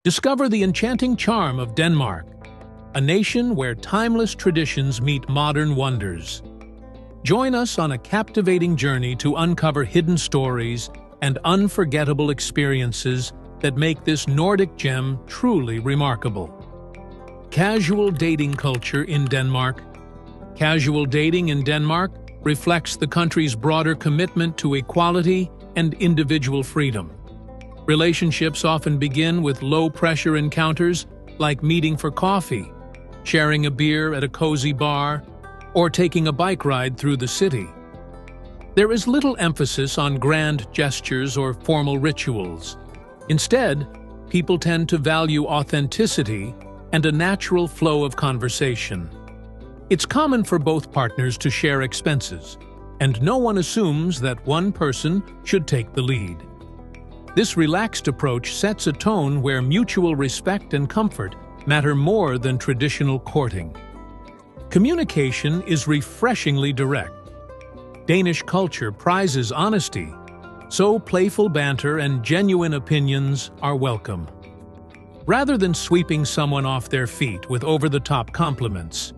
Discover the enchanting charm of Denmark, a nation where timeless traditions meet modern wonders. Join us on a captivating journey to uncover hidden stories and unforgettable experiences that make this Nordic gem truly remarkable. Casual dating culture in Denmark. Casual dating in Denmark reflects the country's broader commitment to equality and individual freedom. Relationships often begin with low-pressure encounters like meeting for coffee, sharing a beer at a cozy bar, or taking a bike ride through the city. There is little emphasis on grand gestures or formal rituals. Instead, people tend to value authenticity and a natural flow of conversation. It's common for both partners to share expenses, and no one assumes that one person should take the lead. This relaxed approach sets a tone where mutual respect and comfort matter more than traditional courting. Communication is refreshingly direct. Danish culture prizes honesty, so playful banter and genuine opinions are welcome. Rather than sweeping someone off their feet with over-the-top compliments,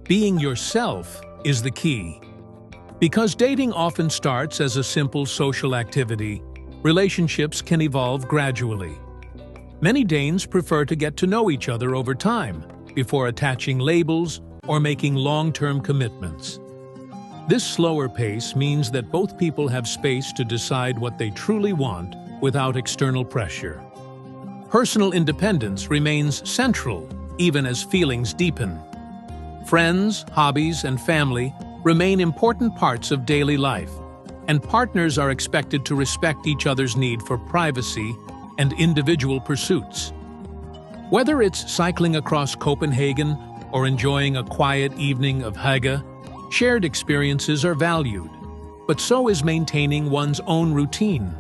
being yourself is the key. Because dating often starts as a simple social activity, relationships can evolve gradually. Many Danes prefer to get to know each other over time before attaching labels or making long-term commitments. This slower pace means that both people have space to decide what they truly want without external pressure. Personal independence remains central even as feelings deepen. Friends, hobbies, and family remain important parts of daily life, and partners are expected to respect each other's need for privacy and individual pursuits. Whether it's cycling across Copenhagen or enjoying a quiet evening of hygge, shared experiences are valued, but so is maintaining one's own routine.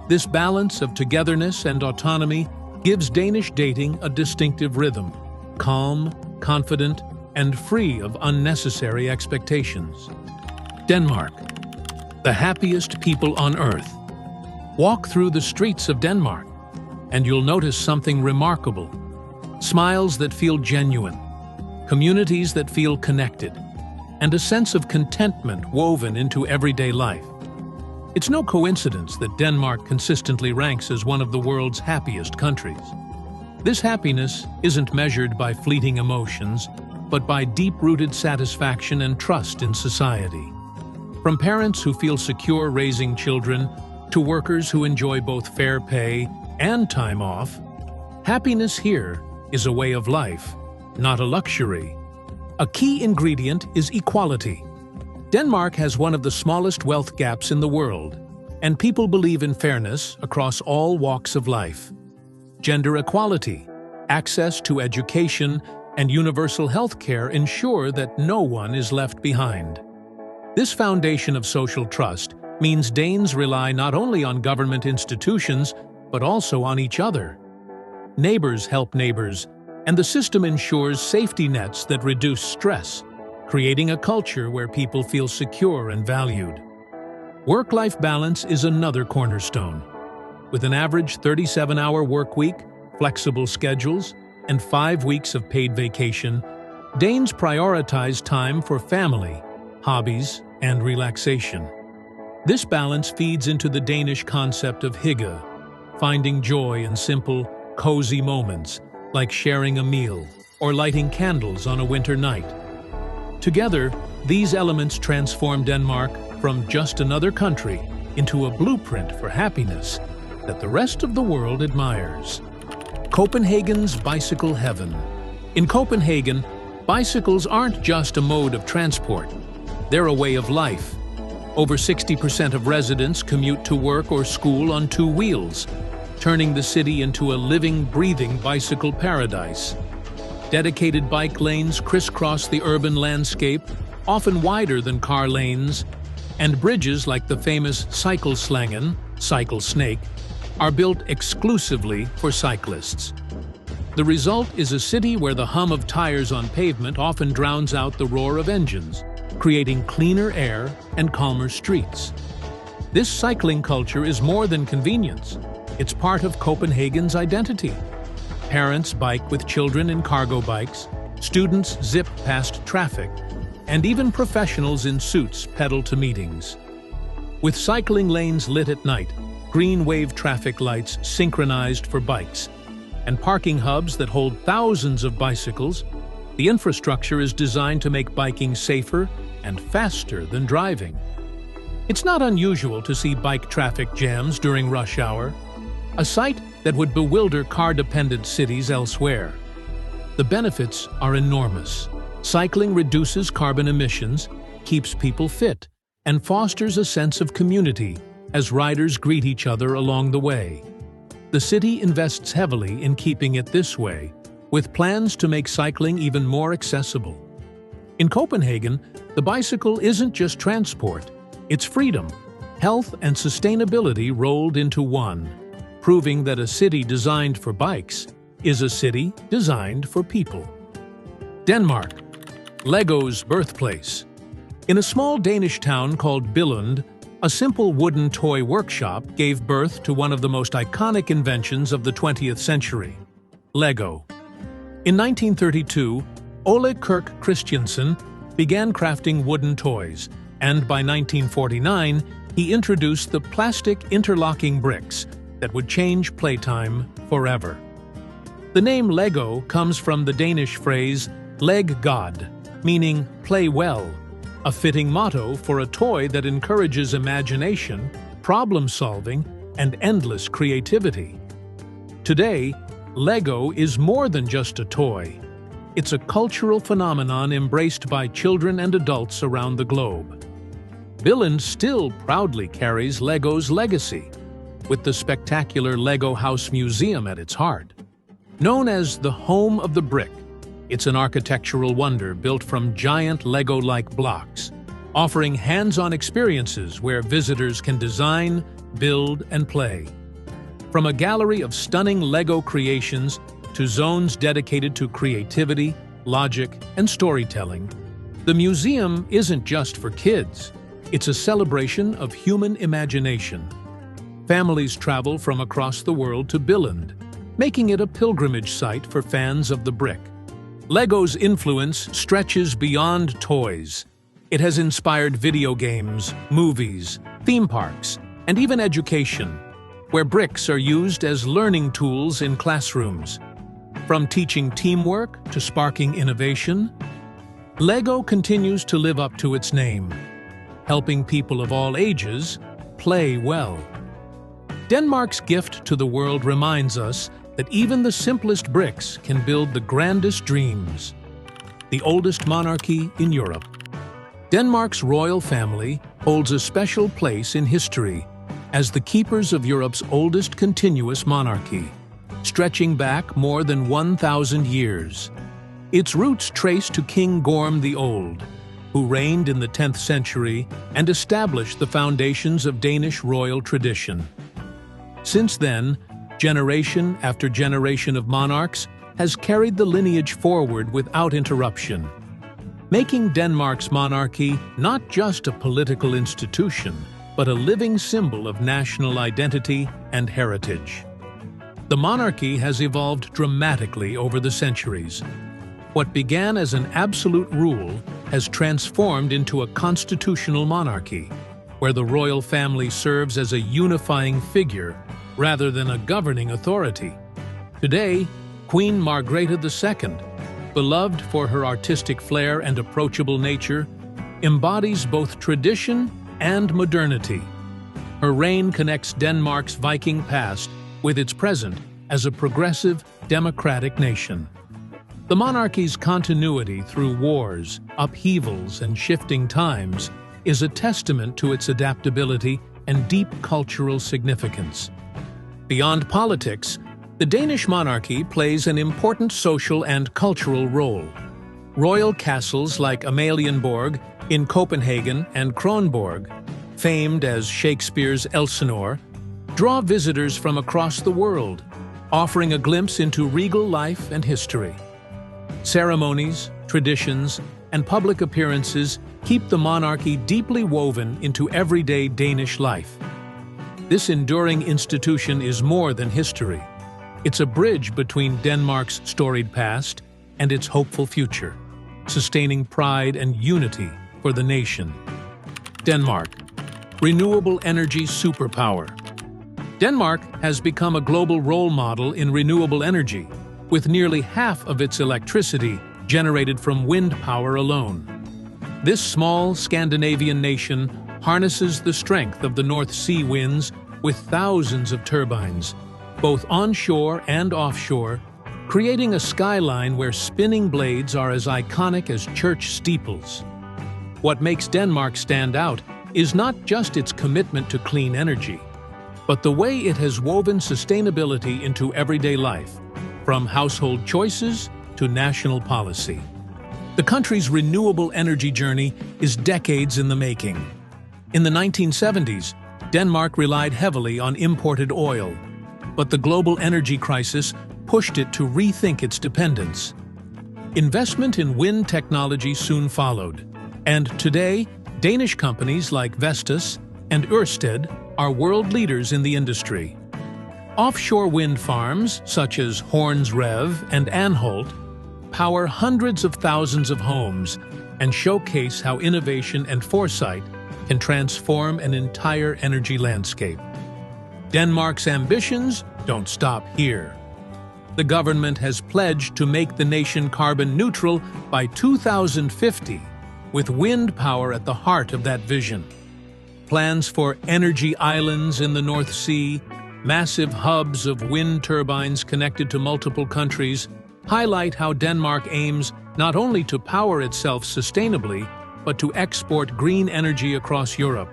This balance of togetherness and autonomy gives Danish dating a distinctive rhythm, calm, confident, and free of unnecessary expectations. Denmark, the happiest people on earth. Walk through the streets of Denmark, and you'll notice something remarkable. Smiles that feel genuine, communities that feel connected, and a sense of contentment woven into everyday life. It's no coincidence that Denmark consistently ranks as one of the world's happiest countries. This happiness isn't measured by fleeting emotions, but by deep-rooted satisfaction and trust in society. From parents who feel secure raising children to workers who enjoy both fair pay and time off, happiness here is a way of life, not a luxury. A key ingredient is equality. Denmark has one of the smallest wealth gaps in the world, and people believe in fairness across all walks of life. Gender equality, access to education, and universal health care ensure that no one is left behind. This foundation of social trust means Danes rely not only on government institutions, but also on each other. Neighbors help neighbors, and the system ensures safety nets that reduce stress, creating a culture where people feel secure and valued. Work-life balance is another cornerstone. With an average 37-hour work week, flexible schedules, and 5 weeks of paid vacation, Danes prioritize time for family, hobbies, and relaxation. This balance feeds into the Danish concept of hygge, finding joy in simple, cozy moments like sharing a meal or lighting candles on a winter night. Together, these elements transform Denmark from just another country into a blueprint for happiness that the rest of the world admires. Copenhagen's bicycle heaven. In Copenhagen, bicycles aren't just a mode of transport. They're a way of life. Over 60% of residents commute to work or school on 2 wheels, turning the city into a living, breathing bicycle paradise. Dedicated bike lanes crisscross the urban landscape, often wider than car lanes, and bridges like the famous Cykelslängen, cycle snake, are built exclusively for cyclists. The result is a city where the hum of tires on pavement often drowns out the roar of engines, creating cleaner air and calmer streets. This cycling culture is more than convenience. It's part of Copenhagen's identity, Parents bike with children in cargo bikes, students zip past traffic, and even professionals in suits pedal to meetings. With cycling lanes lit at night, green wave traffic lights synchronized for bikes, and parking hubs that hold thousands of bicycles, the infrastructure is designed to make biking safer and faster than driving. It's not unusual to see bike traffic jams during rush hour, a sight that would bewilder car-dependent cities elsewhere. The benefits are enormous. Cycling reduces carbon emissions, keeps people fit, and fosters a sense of community as riders greet each other along the way. The city invests heavily in keeping it this way, with plans to make cycling even more accessible. In Copenhagen, the bicycle isn't just transport, it's freedom, health, and sustainability rolled into one, proving that a city designed for bikes is a city designed for people. Denmark, Lego's birthplace. In a small Danish town called Billund, a simple wooden toy workshop gave birth to one of the most iconic inventions of the 20th century, Lego. In 1932, Ole Kirk Christiansen began crafting wooden toys, and by 1949, he introduced the plastic interlocking bricks that would change playtime forever. The name Lego comes from the Danish phrase "leg god," meaning play well, a fitting motto for a toy that encourages imagination, problem-solving, and endless creativity. Today, Lego is more than just a toy. It's a cultural phenomenon embraced by children and adults around the globe. Billund still proudly carries Lego's legacy, with the spectacular Lego House Museum at its heart. Known as the home of the brick, it's an architectural wonder built from giant Lego-like blocks, offering hands-on experiences where visitors can design, build, and play. From a gallery of stunning Lego creations to zones dedicated to creativity, logic, and storytelling, the museum isn't just for kids. It's a celebration of human imagination. Families travel from across the world to Billund, making it a pilgrimage site for fans of the brick. Lego's influence stretches beyond toys. It has inspired video games, movies, theme parks, and even education, where bricks are used as learning tools in classrooms. From teaching teamwork to sparking innovation, Lego continues to live up to its name, helping people of all ages play well. Denmark's gift to the world reminds us that even the simplest bricks can build the grandest dreams. The oldest monarchy in Europe, Denmark's royal family holds a special place in history as the keepers of Europe's oldest continuous monarchy, stretching back more than 1,000 years. Its roots trace to King Gorm the Old, who reigned in the 10th century and established the foundations of Danish royal tradition. Since then, generation after generation of monarchs has carried the lineage forward without interruption, making Denmark's monarchy not just a political institution, but a living symbol of national identity and heritage. The monarchy has evolved dramatically over the centuries. What began as an absolute rule has transformed into a constitutional monarchy, where the royal family serves as a unifying figure rather than a governing authority. Today, Queen Margrethe II, beloved for her artistic flair and approachable nature, embodies both tradition and modernity. Her reign connects Denmark's Viking past with its present as a progressive, democratic nation. The monarchy's continuity through wars, upheavals, and shifting times is a testament to its adaptability and deep cultural significance. Beyond politics, the Danish monarchy plays an important social and cultural role. Royal castles like Amalienborg in Copenhagen and Kronborg, famed as Shakespeare's Elsinore, draw visitors from across the world, offering a glimpse into regal life and history. Ceremonies, traditions, and public appearances keep the monarchy deeply woven into everyday Danish life. This enduring institution is more than history. It's a bridge between Denmark's storied past and its hopeful future, sustaining pride and unity for the nation. Denmark, renewable energy superpower. Denmark has become a global role model in renewable energy, with nearly half of its electricity generated from wind power alone. This small Scandinavian nation harnesses the strength of the North Sea winds with thousands of turbines, both onshore and offshore, creating a skyline where spinning blades are as iconic as church steeples. What makes Denmark stand out is not just its commitment to clean energy, but the way it has woven sustainability into everyday life, from household choices to national policy. The country's renewable energy journey is decades in the making. In the 1970s, Denmark relied heavily on imported oil, but the global energy crisis pushed it to rethink its dependence. Investment in wind technology soon followed, and today, Danish companies like Vestas and Ørsted are world leaders in the industry. Offshore wind farms, such as Horns Rev and Anholt, power hundreds of thousands of homes and showcase how innovation and foresight can transform an entire energy landscape. Denmark's ambitions don't stop here. The government has pledged to make the nation carbon neutral by 2050, with wind power at the heart of that vision. Plans for energy islands in the North Sea, massive hubs of wind turbines connected to multiple countries, highlight how Denmark aims not only to power itself sustainably, but to export green energy across Europe.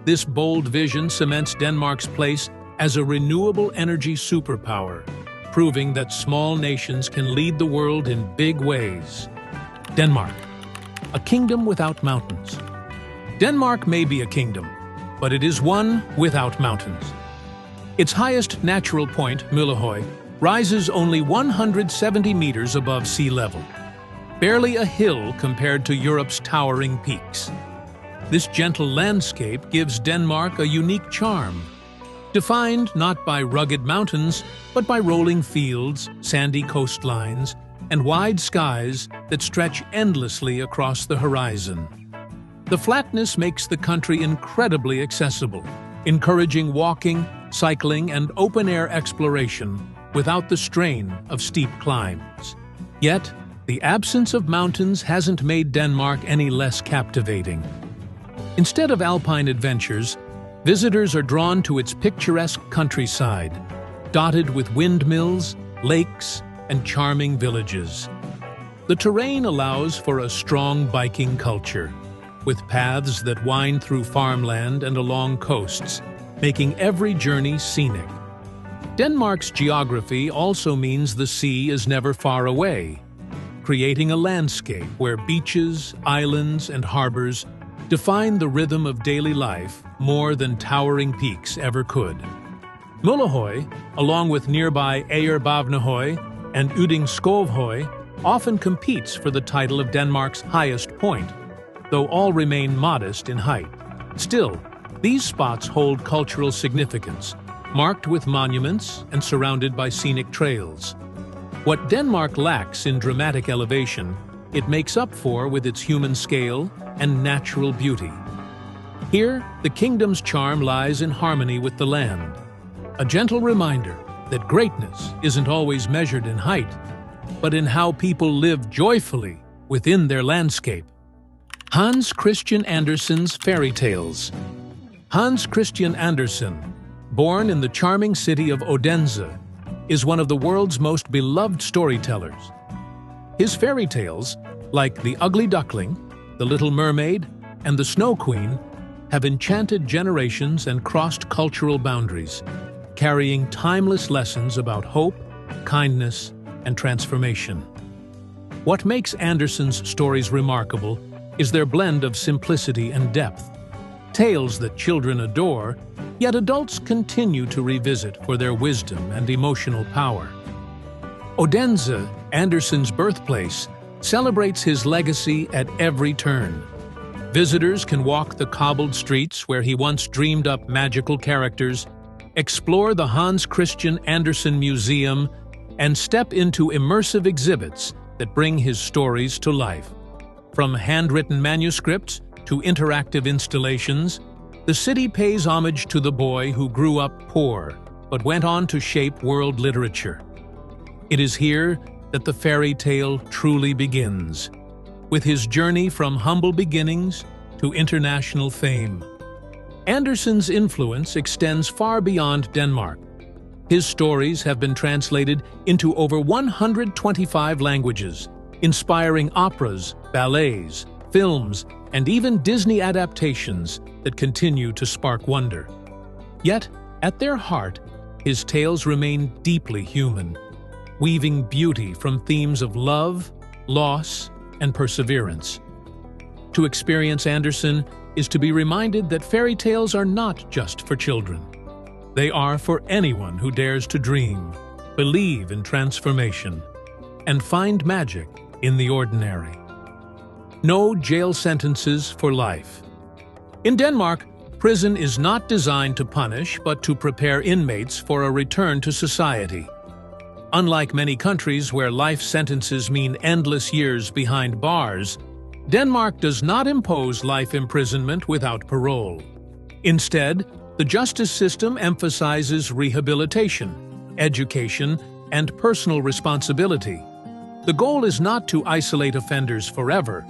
This bold vision cements Denmark's place as a renewable energy superpower, proving that small nations can lead the world in big ways. Denmark, a kingdom without mountains. Denmark may be a kingdom, but it is one without mountains. Its highest natural point, Møllehøj, rises only 170 meters above sea level, barely a hill compared to Europe's towering peaks. This gentle landscape gives Denmark a unique charm, defined not by rugged mountains, but by rolling fields, sandy coastlines, and wide skies that stretch endlessly across the horizon. The flatness makes the country incredibly accessible, encouraging walking, cycling, and open-air exploration without the strain of steep climbs. Yet, the absence of mountains hasn't made Denmark any less captivating. Instead of alpine adventures, visitors are drawn to its picturesque countryside, dotted with windmills, lakes, and charming villages. The terrain allows for a strong biking culture, with paths that wind through farmland and along coasts, making every journey scenic. Denmark's geography also means the sea is never far away, creating a landscape where beaches, islands, and harbors define the rhythm of daily life more than towering peaks ever could. Møllehøj, along with nearby Ejerbavnehøj and Udingskovhøj, often competes for the title of Denmark's highest point, though all remain modest in height. Still, these spots hold cultural significance, marked with monuments and surrounded by scenic trails. What Denmark lacks in dramatic elevation, it makes up for with its human scale and natural beauty. Here, the kingdom's charm lies in harmony with the land, a gentle reminder that greatness isn't always measured in height, but in how people live joyfully within their landscape. Hans Christian Andersen's fairy tales. Hans Christian Andersen, born in the charming city of Odense, is one of the world's most beloved storytellers. His fairy tales, like The Ugly Duckling, The Little Mermaid, and The Snow Queen, have enchanted generations and crossed cultural boundaries, carrying timeless lessons about hope, kindness, and transformation. What makes Andersen's stories remarkable is their blend of simplicity and depth. Tales that children adore, yet adults continue to revisit for their wisdom and emotional power. Odense, Andersen's birthplace, celebrates his legacy at every turn. Visitors can walk the cobbled streets where he once dreamed up magical characters, explore the Hans Christian Andersen Museum, and step into immersive exhibits that bring his stories to life. From handwritten manuscripts to interactive installations, the city pays homage to the boy who grew up poor but went on to shape world literature. It is here that the fairy tale truly begins, with his journey from humble beginnings to international fame. Andersen's influence extends far beyond Denmark. His stories have been translated into over 125 languages, inspiring operas, ballets, films, and even Disney adaptations that continue to spark wonder. Yet, at their heart, his tales remain deeply human, weaving beauty from themes of love, loss, and perseverance. To experience Andersen is to be reminded that fairy tales are not just for children. They are for anyone who dares to dream, believe in transformation, and find magic in the ordinary. No jail sentences for life. In Denmark, prison is not designed to punish but to prepare inmates for a return to society. Unlike many countries where life sentences mean endless years behind bars, Denmark does not impose life imprisonment without parole. Instead, the justice system emphasizes rehabilitation, education, and personal responsibility. The goal is not to isolate offenders forever,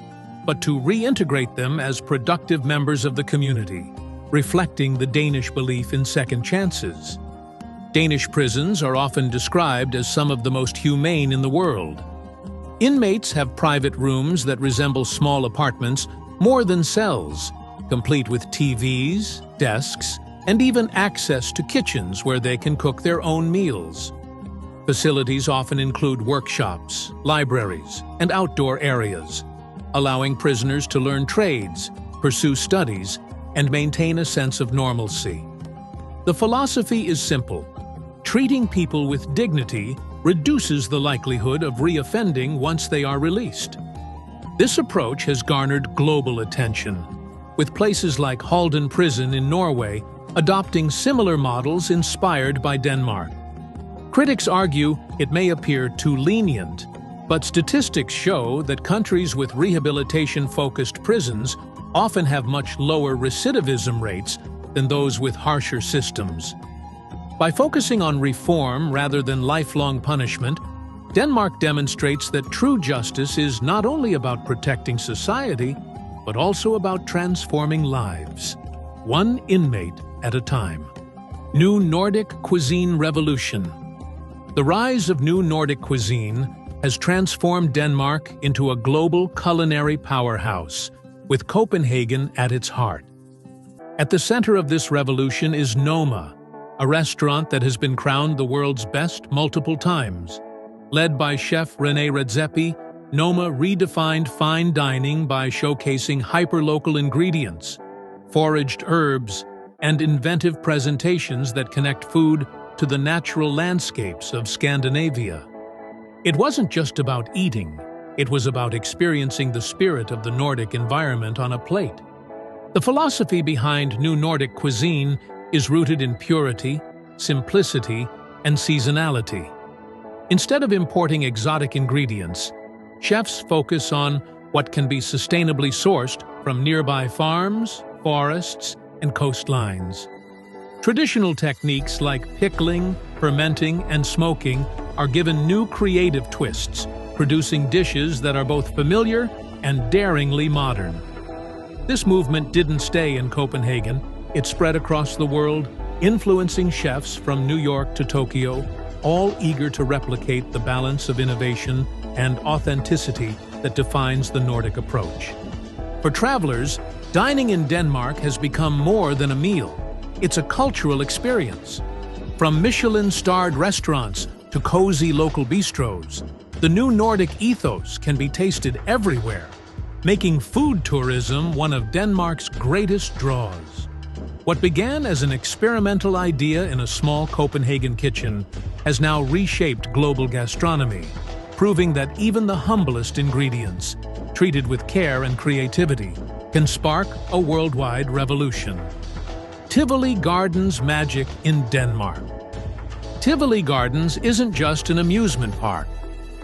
but to reintegrate them as productive members of the community, reflecting the Danish belief in second chances. Danish prisons are often described as some of the most humane in the world. Inmates have private rooms that resemble small apartments more than cells, complete with TVs, desks, and even access to kitchens where they can cook their own meals. Facilities often include workshops, libraries, and outdoor areas, allowing prisoners to learn trades, pursue studies, and maintain a sense of normalcy. The philosophy is simple. Treating people with dignity reduces the likelihood of reoffending once they are released. This approach has garnered global attention, with places like Halden Prison in Norway adopting similar models inspired by Denmark. Critics argue it may appear too lenient, but statistics show that countries with rehabilitation-focused prisons often have much lower recidivism rates than those with harsher systems. By focusing on reform rather than lifelong punishment, Denmark demonstrates that true justice is not only about protecting society, but also about transforming lives, one inmate at a time. New Nordic Cuisine Revolution. The rise of new Nordic cuisine has transformed Denmark into a global culinary powerhouse, with Copenhagen at its heart. At the center of this revolution is Noma, a restaurant that has been crowned the world's best multiple times. Led by chef René Redzepi, Noma redefined fine dining by showcasing hyper-local ingredients, foraged herbs, and inventive presentations that connect food to the natural landscapes of Scandinavia. It wasn't just about eating, it was about experiencing the spirit of the Nordic environment on a plate. The philosophy behind New Nordic cuisine is rooted in purity, simplicity, and seasonality. Instead of importing exotic ingredients, chefs focus on what can be sustainably sourced from nearby farms, forests, and coastlines. Traditional techniques like pickling, fermenting, and smoking are given new creative twists, producing dishes that are both familiar and daringly modern. This movement didn't stay in Copenhagen. It spread across the world, influencing chefs from New York to Tokyo, all eager to replicate the balance of innovation and authenticity that defines the Nordic approach. For travelers, dining in Denmark has become more than a meal. It's a cultural experience. From Michelin-starred restaurants to cozy local bistros, the new Nordic ethos can be tasted everywhere, making food tourism one of Denmark's greatest draws. What began as an experimental idea in a small Copenhagen kitchen has now reshaped global gastronomy, proving that even the humblest ingredients, treated with care and creativity, can spark a worldwide revolution. Tivoli Gardens magic in Denmark. Tivoli Gardens isn't just an amusement park.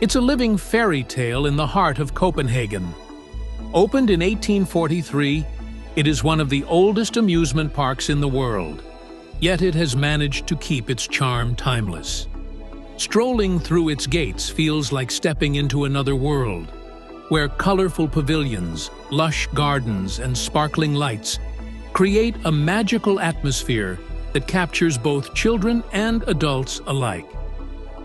It's a living fairy tale in the heart of Copenhagen. Opened in 1843, it is one of the oldest amusement parks in the world. Yet it has managed to keep its charm timeless. Strolling through its gates feels like stepping into another world, where colorful pavilions, lush gardens, and sparkling lights create a magical atmosphere that captures both children and adults alike.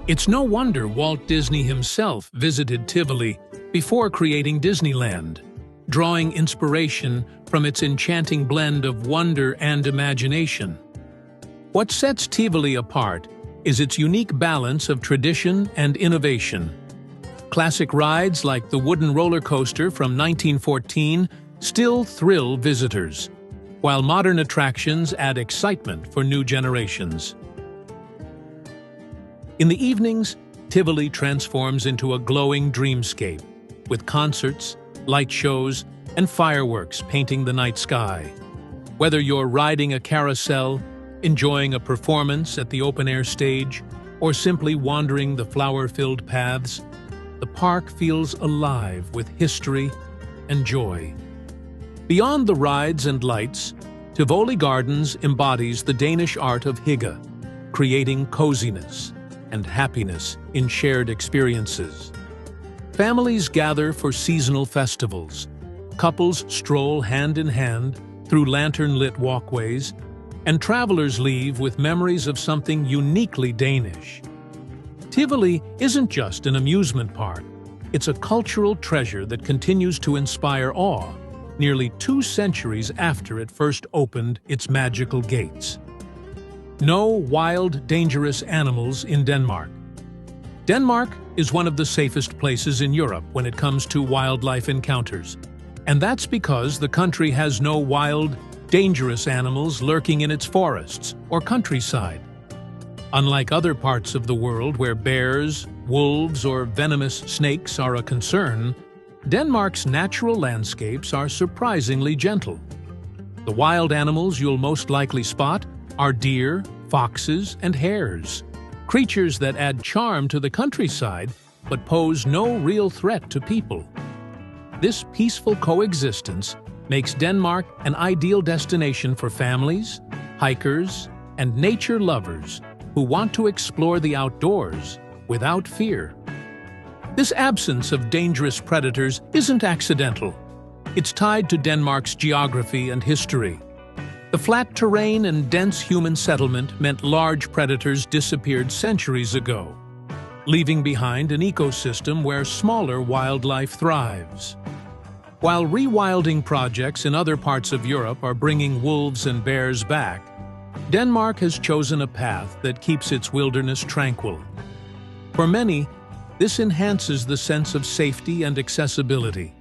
It's no wonder Walt Disney himself visited Tivoli before creating Disneyland, drawing inspiration from its enchanting blend of wonder and imagination. What sets Tivoli apart is its unique balance of tradition and innovation. Classic rides like the wooden roller coaster from 1914 still thrill visitors, while modern attractions add excitement for new generations. In the evenings, Tivoli transforms into a glowing dreamscape, with concerts, light shows, and fireworks painting the night sky. Whether you're riding a carousel, enjoying a performance at the open-air stage, or simply wandering the flower-filled paths, the park feels alive with history and joy. Beyond the rides and lights, Tivoli Gardens embodies the Danish art of hygge, creating coziness and happiness in shared experiences. Families gather for seasonal festivals, couples stroll hand in hand through lantern-lit walkways, and travelers leave with memories of something uniquely Danish. Tivoli isn't just an amusement park, it's a cultural treasure that continues to inspire awe nearly 2 centuries after it first opened its magical gates. No wild, dangerous animals in Denmark. Denmark is one of the safest places in Europe when it comes to wildlife encounters, and that's because the country has no wild, dangerous animals lurking in its forests or countryside. Unlike other parts of the world where bears, wolves, or venomous snakes are a concern, Denmark's natural landscapes are surprisingly gentle. The wild animals you'll most likely spot are deer, foxes, and hares, creatures that add charm to the countryside but pose no real threat to people. This peaceful coexistence makes Denmark an ideal destination for families, hikers, and nature lovers who want to explore the outdoors without fear. This absence of dangerous predators isn't accidental. It's tied to Denmark's geography and history. The flat terrain and dense human settlement meant large predators disappeared centuries ago, leaving behind an ecosystem where smaller wildlife thrives. While rewilding projects in other parts of Europe are bringing wolves and bears back, Denmark has chosen a path that keeps its wilderness tranquil. For many, this enhances the sense of safety and accessibility,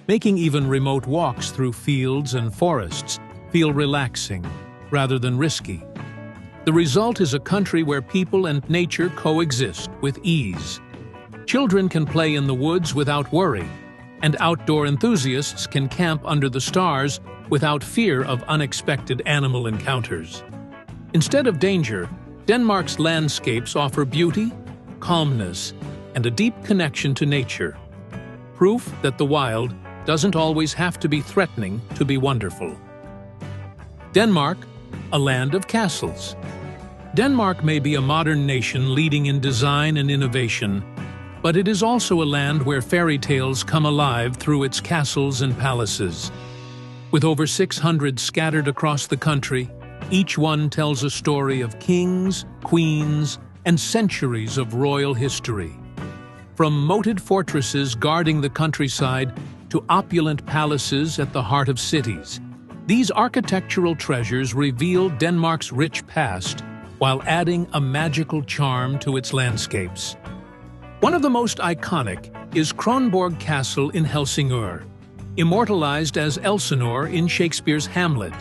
making even remote walks through fields and forests feel relaxing rather than risky. The result is a country where people and nature coexist with ease. Children can play in the woods without worry, and outdoor enthusiasts can camp under the stars without fear of unexpected animal encounters. Instead of danger, Denmark's landscapes offer beauty, calmness, and a deep connection to nature. Proof that the wild doesn't always have to be threatening to be wonderful. Denmark, a land of castles. Denmark may be a modern nation leading in design and innovation, but it is also a land where fairy tales come alive through its castles and palaces. With over 600 scattered across the country, each one tells a story of kings, queens, and centuries of royal history. From moated fortresses guarding the countryside to opulent palaces at the heart of cities, these architectural treasures reveal Denmark's rich past while adding a magical charm to its landscapes. One of the most iconic is Kronborg Castle in Helsingør, immortalized as Elsinore in Shakespeare's Hamlet.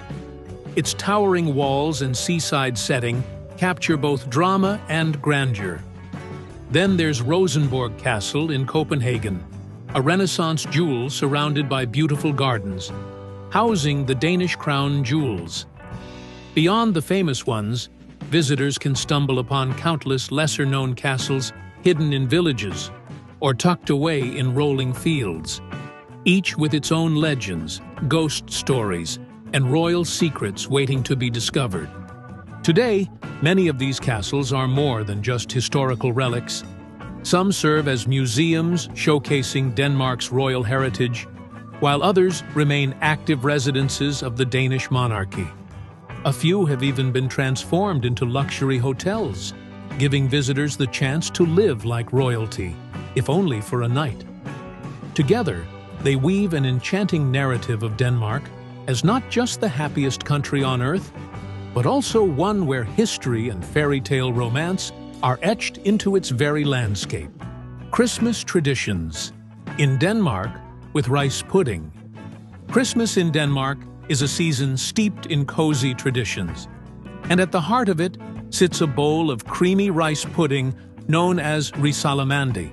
Its towering walls and seaside setting capture both drama and grandeur. Then there's Rosenborg Castle in Copenhagen, a Renaissance jewel surrounded by beautiful gardens, housing the Danish crown jewels. Beyond the famous ones, visitors can stumble upon countless lesser-known castles hidden in villages or tucked away in rolling fields, each with its own legends, ghost stories, and royal secrets waiting to be discovered. Today, many of these castles are more than just historical relics. Some serve as museums showcasing Denmark's royal heritage, while others remain active residences of the Danish monarchy. A few have even been transformed into luxury hotels, giving visitors the chance to live like royalty, if only for a night. Together, they weave an enchanting narrative of Denmark as not just the happiest country on earth, but also one where history and fairy tale romance are etched into its very landscape. Christmas traditions. In Denmark, with rice pudding. Christmas in Denmark is a season steeped in cozy traditions, and at the heart of it sits a bowl of creamy rice pudding known as risalamande.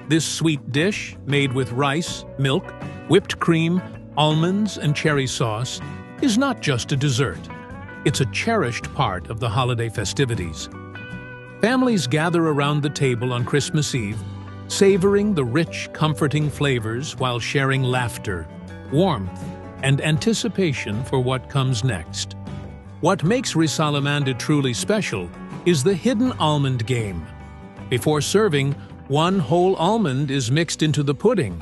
This sweet dish, made with rice, milk, whipped cream, almonds, and cherry sauce, is not just a dessert. It's a cherished part of the holiday festivities. Families gather around the table on Christmas Eve, savoring the rich, comforting flavors while sharing laughter, warmth, and anticipation for what comes next. What makes risalamande truly special is the hidden almond game. Before serving, one whole almond is mixed into the pudding,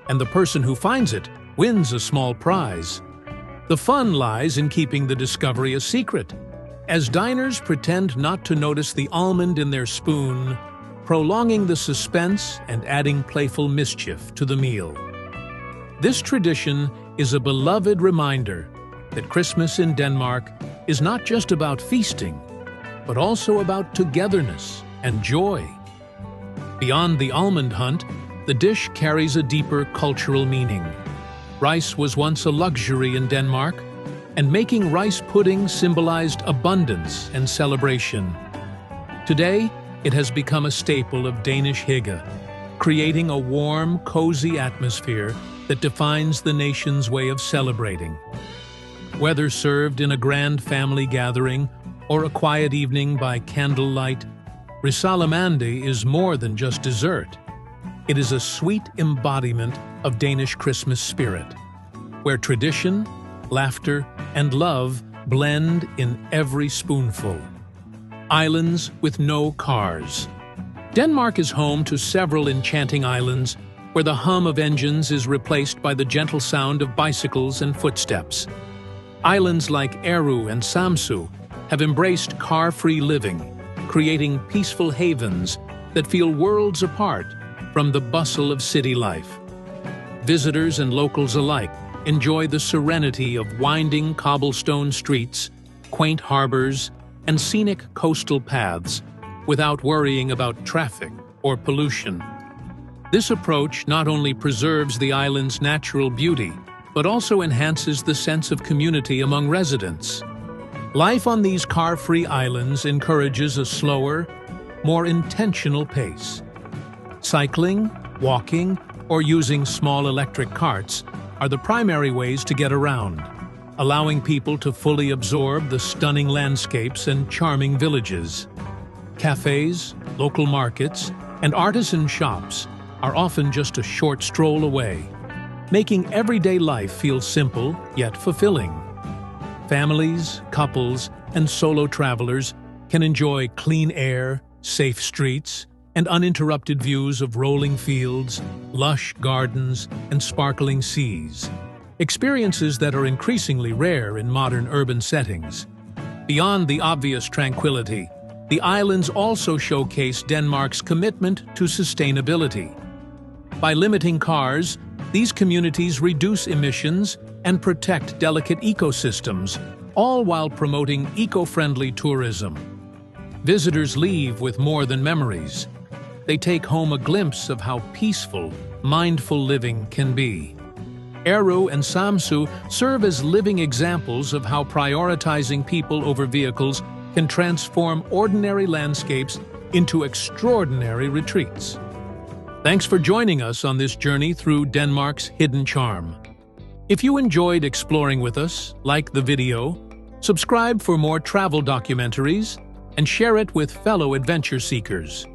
and the person who finds it wins a small prize. The fun lies in keeping the discovery a secret, as diners pretend not to notice the almond in their spoon, prolonging the suspense and adding playful mischief to the meal. This tradition is a beloved reminder that Christmas in Denmark is not just about feasting, but also about togetherness and joy. Beyond the almond hunt, the dish carries a deeper cultural meaning. Rice was once a luxury in Denmark, and making rice pudding symbolized abundance and celebration. Today, it has become a staple of Danish hygge, creating a warm, cozy atmosphere that defines the nation's way of celebrating. Whether served in a grand family gathering or a quiet evening by candlelight, risalamande is more than just dessert. It is a sweet embodiment of Danish Christmas spirit, where tradition, laughter, and love blend in every spoonful. Islands with no cars. Denmark is home to several enchanting islands where the hum of engines is replaced by the gentle sound of bicycles and footsteps. Islands like Ærø and Samsø have embraced car-free living, creating peaceful havens that feel worlds apart from the bustle of city life. Visitors and locals alike enjoy the serenity of winding cobblestone streets, quaint harbors, and scenic coastal paths without worrying about traffic or pollution. This approach not only preserves the island's natural beauty, but also enhances the sense of community among residents. Life on these car-free islands encourages a slower, more intentional pace. Cycling, walking, or using small electric carts are the primary ways to get around, allowing people to fully absorb the stunning landscapes and charming villages. Cafes, local markets, and artisan shops are often just a short stroll away, making everyday life feel simple yet fulfilling. Families, couples, and solo travelers can enjoy clean air, safe streets, and uninterrupted views of rolling fields, lush gardens, and sparkling seas. Experiences that are increasingly rare in modern urban settings. Beyond the obvious tranquility, the islands also showcase Denmark's commitment to sustainability. By limiting cars, these communities reduce emissions and protect delicate ecosystems, all while promoting eco-friendly tourism. Visitors leave with more than memories. They take home a glimpse of how peaceful, mindful living can be. Ærø and Samsø serve as living examples of how prioritizing people over vehicles can transform ordinary landscapes into extraordinary retreats. Thanks for joining us on this journey through Denmark's hidden charm. If you enjoyed exploring with us, like the video, Subscribe for more travel documentaries and share it with fellow adventure seekers.